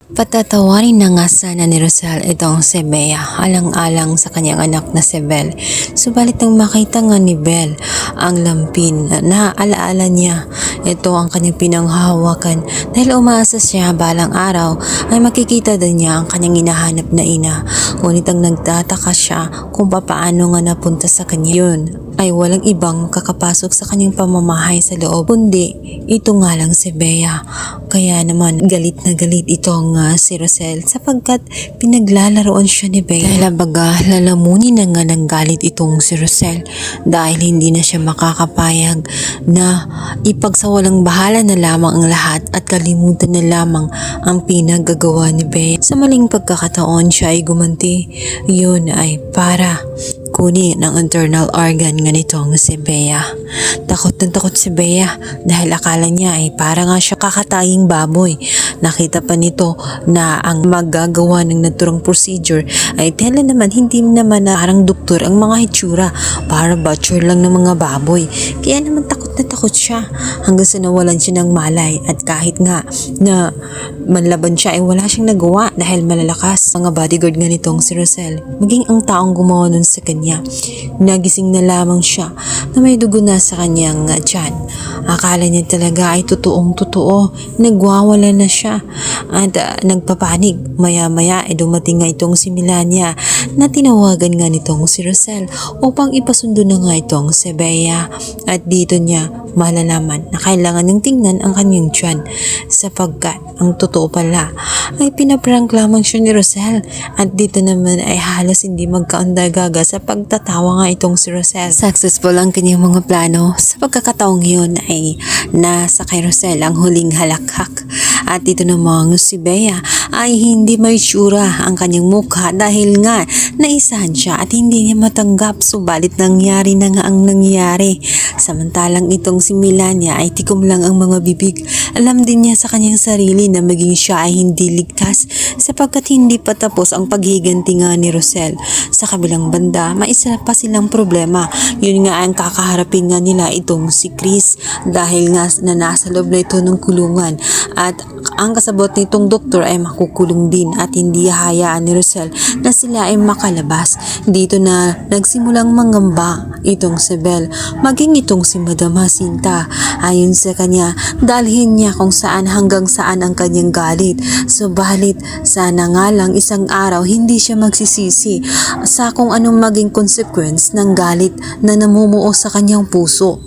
Patatawarin na nga sana ni Rosel itong si Bea alang-alang sa kanyang anak na si Belle. Subalit nang makita nga ni Belle ang lampin na alaala niya, ito ang kanyang pinanghahawakan dahil umaasa siya balang araw ay makikita din niya ang kanyang hinahanap na ina. Ngunit ang nagtataka siya kung papaano nga napunta sa kanya yun ay walang ibang kakapasok sa kanyang pamamahay sa loob kundi ito nga lang si Bea. Kaya naman galit na galit itong si Rosel sapagkat pinaglalaroan siya ni Bea. Dahil baga lalamunin na nga ng galit itong si Rosel dahil hindi na siya makakapayag na ipagsawalang bahala na lamang ang lahat at kalimutan na lamang ang pinagagawa ni Bea. Sa maling pagkakataon siya ay gumanti. Yun ay para kunin ang internal organ nga nitong si Bea. Takot na takot si Bea dahil akala niya ay para nga siya kakataying baboy. Nakita pa nito na ang magagawa ng naturang procedure ay tela naman hindi naman na parang doktor ang mga hitsura, para butcher lang ng mga baboy. Kaya naman takot na takot siya hanggang sa nawalan siya ng malay at kahit nga na manlaban siya ay wala siyang nagawa dahil malalakas mga bodyguard nga nitong si Rosel. Maging ang taong gumawa nun sa kanya, nagising na lamang siya na may dugo na sa kanyang tiyan. Akala niya talaga ay totoong totoo, nagwawala na siya at nagpapanig. Maya maya ay dumating nga itong si Melania na tinawagan nga nitong si Rosel upang ipasundo na nga itong si Bea at dito niya malalaman na kailangan niyang tingnan ang kanyang tiyan sapagkat ang totoo pala ay pinaprank lamang siya ni Rosel at dito naman ay halos hindi magkaundagaga sa pagtatawa nga itong si Rosel. Successful ang kanyang mga plano. Sa pagkakataong yun ay nasa kay Rosel ang huling halakhak at dito namang si Bea ay hindi may tsura ang kanyang mukha dahil nga naisahan siya at hindi niya matanggap, subalit nangyari na nga ang nangyari. Samantalang itong si Melania ay tikom lang ang mga bibig. Alam din niya sa kanyang sarili na maging siya ay hindi ligtas sapagkat hindi pa tapos ang paghiganti nga ni Rosel. Sa kabilang banda, may isa pa silang problema. Yun nga ang kakaharapin nga nila itong si Chris dahil nga na nasa loob na ito ng kulungan at ang kasabot nitong doktor ay makukulong din at hindi hahayaan ni Rosel na sila ay makalabas. Dito na nagsimulang mangamba itong si Belle, maging itong si Madam Jacinta. Ayon sa kanya, dalhin niya kung saan hanggang saan ang kanyang galit. Subalit sana nga lang isang araw hindi siya magsisisi sa kung anong maging consequence ng galit na namumuo sa kanyang puso.